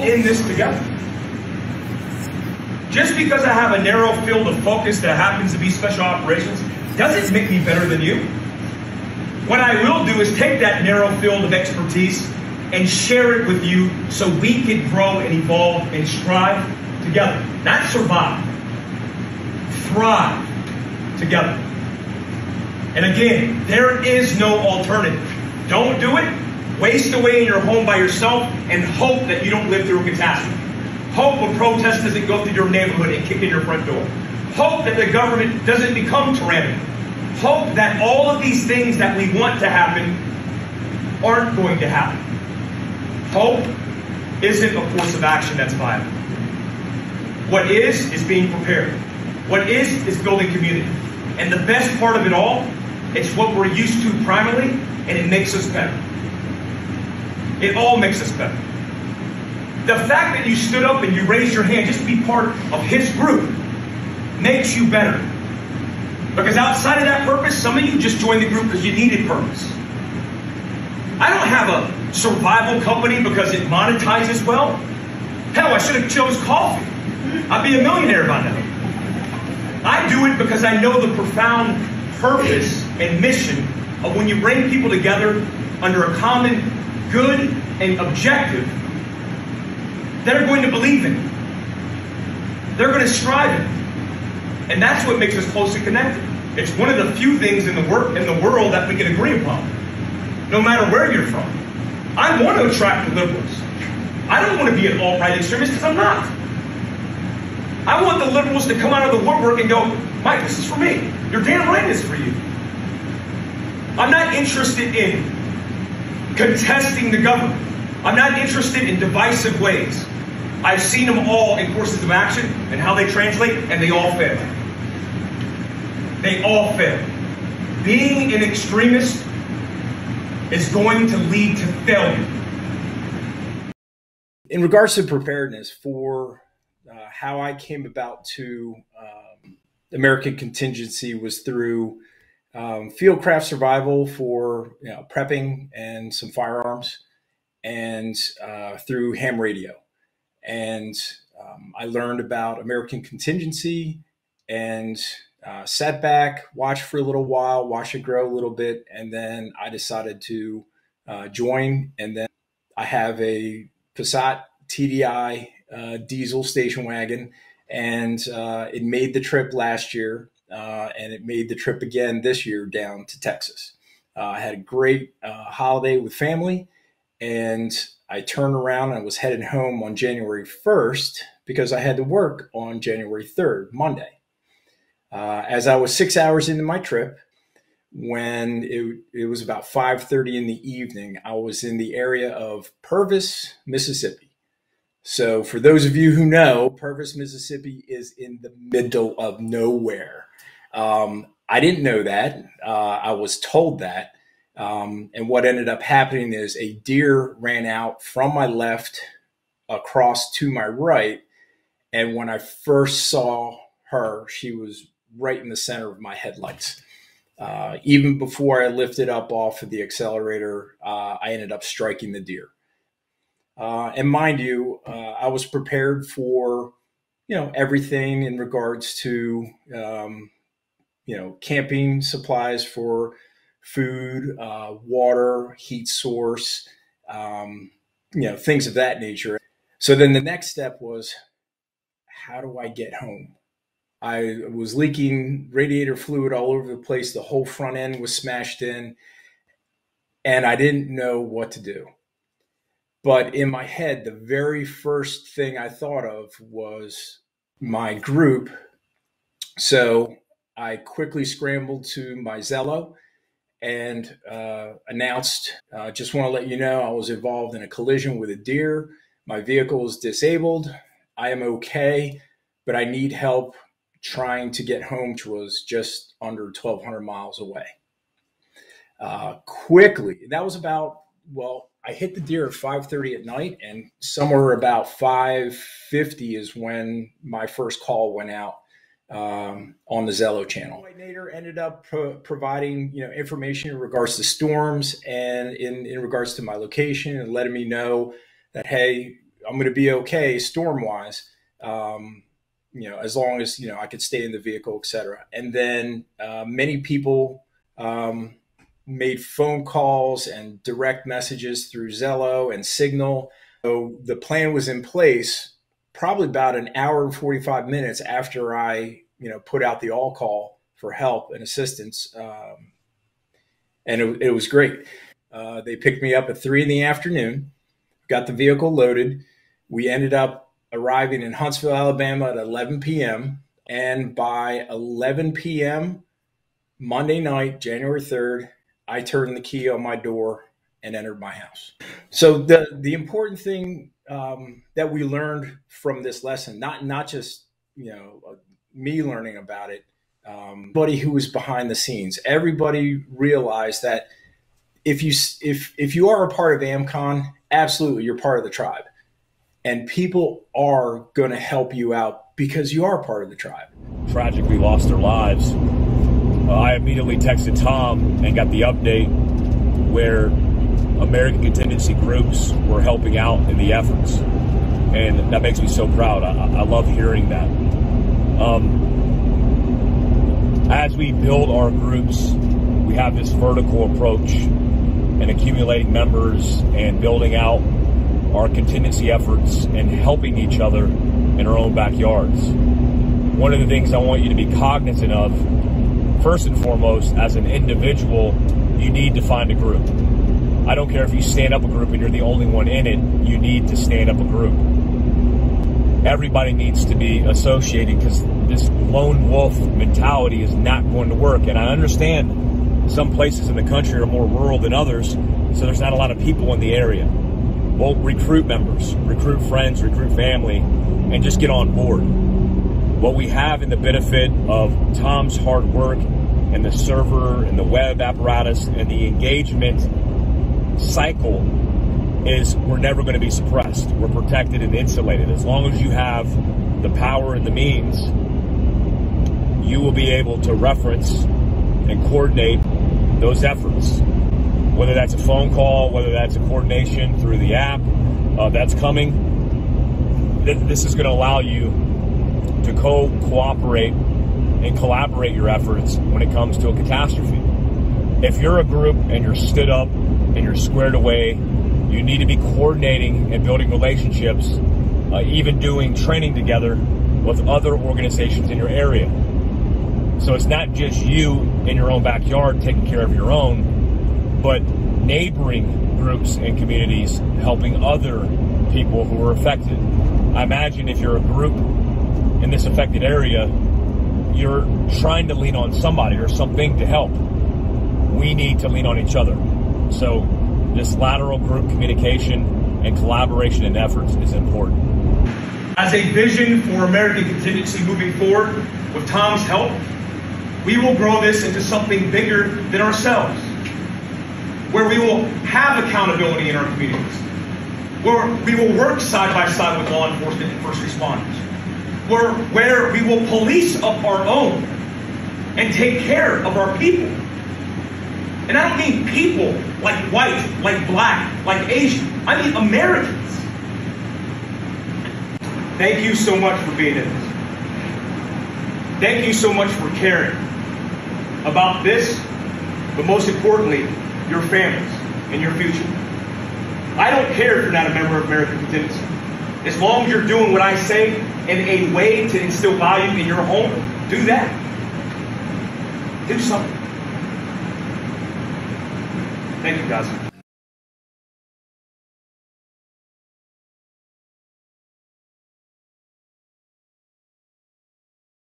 in this together. Just because I have a narrow field of focus that happens to be special operations doesn't make me better than you. What I will do is take that narrow field of expertise and share it with you so we can grow and evolve and strive together. Not survive. Thrive together. And again, there is no alternative. Don't do it. Waste away in your home by yourself and hope that you don't live through a catastrophe. Hope a protest doesn't go through your neighborhood and kick in your front door. Hope that the government doesn't become tyrannical. Hope that all of these things that we want to happen aren't going to happen. Hope isn't a course of action that's viable. What is being prepared. What is building community. And the best part of it all, it's what we're used to primarily, and it makes us better. It all makes us better. The fact that you stood up and you raised your hand just to be part of his group makes you better. Because outside of that purpose, some of you just joined the group because you needed purpose. I don't have a survival company because it monetizes well. Hell, I should have chose coffee. I'd be a millionaire by now. I do it because I know the profound purpose and mission of when you bring people together under a common good and objective, they're going to believe in it. They're going to strive in it. And that's what makes us closely connected. It's one of the few things in the world that we can agree upon, no matter where you're from. I want to attract the liberals. I don't want to be an alt-right extremist because I'm not. I want the liberals to come out of the woodwork and go, Mike, this is for me. You're damn right it's for you. I'm not interested in contesting the government. I'm not interested in divisive ways. I've seen them all in courses of action and how they translate, and they all fail. They all fail. Being an extremist is going to lead to failure. In regards to preparedness, for how I came about to American Contingency was through fieldcraft survival for prepping and some firearms, and through ham radio. And I learned about American Contingency and sat back, watched for a little while, watched it grow a little bit, and then I decided to join. And then I have a Passat TDI diesel station wagon, and it made the trip last year, and it made the trip again this year down to Texas. I had a great holiday with family, and I turned around and was headed home on January 1st because I had to work on January 3rd, Monday. As I was 6 hours into my trip, when it was about 5:30 in the evening, I was in the area of Purvis, Mississippi. So for those of you who know, Purvis, Mississippi is in the middle of nowhere. I didn't know that. I was told that. And what ended up happening is a deer ran out from my left across to my right. And when I first saw her, she was right in the center of my headlights. Even before I lifted up off of the accelerator, I ended up striking the deer. And mind you, I was prepared for, everything in regards to, camping supplies for food, water, heat source, things of that nature. So then the next step was, how do I get home? I was leaking radiator fluid all over the place. The whole front end was smashed in, and I didn't know what to do. But in my head, the very first thing I thought of was my group. So I quickly scrambled to my Zello and announced, just want to let you know I was involved in a collision with a deer. My vehicle is disabled. I am okay, but I need help trying to get home, which was just under 1,200 miles away. Quickly, that was about, I hit the deer at 5:30 at night, and somewhere about 5:50 is when my first call went out on the Zello channel. Nader ended up providing information in regards to storms and in regards to my location, and letting me know that, hey, I'm going to be okay storm wise. As long as, I could stay in the vehicle, et cetera. And then many people made phone calls and direct messages through Zello and Signal. So the plan was in place probably about an hour and 45 minutes after I, put out the all call for help and assistance. And it was great. They picked me up at 3 p.m, got the vehicle loaded. We ended up arriving in Huntsville, Alabama at 11 p.m. And by 11 p.m. Monday night, January 3rd, I turned the key on my door and entered my house. So the important thing that we learned from this lesson, not just, me learning about it, everybody who was behind the scenes, everybody realized that if you are a part of AmCon, absolutely, you're part of the tribe. And people are going to help you out because you are part of the tribe. Tragically lost their lives. I immediately texted Tom and got the update where American contingency groups were helping out in the efforts. And that makes me so proud. I love hearing that. As we build our groups, we have this vertical approach and accumulating members and building out our contingency efforts and helping each other in our own backyards. One of the things I want you to be cognizant of, first and foremost, as an individual, you need to find a group. I don't care if you stand up a group and you're the only one in it, you need to stand up a group. Everybody needs to be associated because this lone wolf mentality is not going to work. And I understand some places in the country are more rural than others, so there's not a lot of people in the area. Well, recruit members, recruit friends, recruit family, and just get on board. What we have in the benefit of Tom's hard work and the server and the web apparatus and the engagement cycle is we're never going to be suppressed. We're protected and insulated. As long as you have the power and the means, you will be able to reference and coordinate those efforts. Whether that's a phone call, whether that's a coordination through the app that's coming, this is going to allow you to cooperate and collaborate your efforts when it comes to a catastrophe. If you're a group and you're stood up and you're squared away, you need to be coordinating and building relationships, even doing training together with other organizations in your area. So it's not just you in your own backyard taking care of your own, but neighboring groups and communities helping other people who are affected. I imagine if you're a group in this affected area, you're trying to lean on somebody or something to help. We need to lean on each other. So this lateral group communication and collaboration and efforts is important. As a vision for American Contingency moving forward, with Tom's help, we will grow this into something bigger than ourselves, where we will have accountability in our communities, where we will work side by side with law enforcement and first responders, where we will police up our own and take care of our people. And I don't mean people like white, like black, like Asian. I mean Americans. Thank you so much for being in this. Thank you so much for caring about this, but most importantly, your families and your future. I don't care if you're not a member of American Contingency. As long as you're doing what I say in a way to instill value in your home, do that. Do something. Thank you, guys.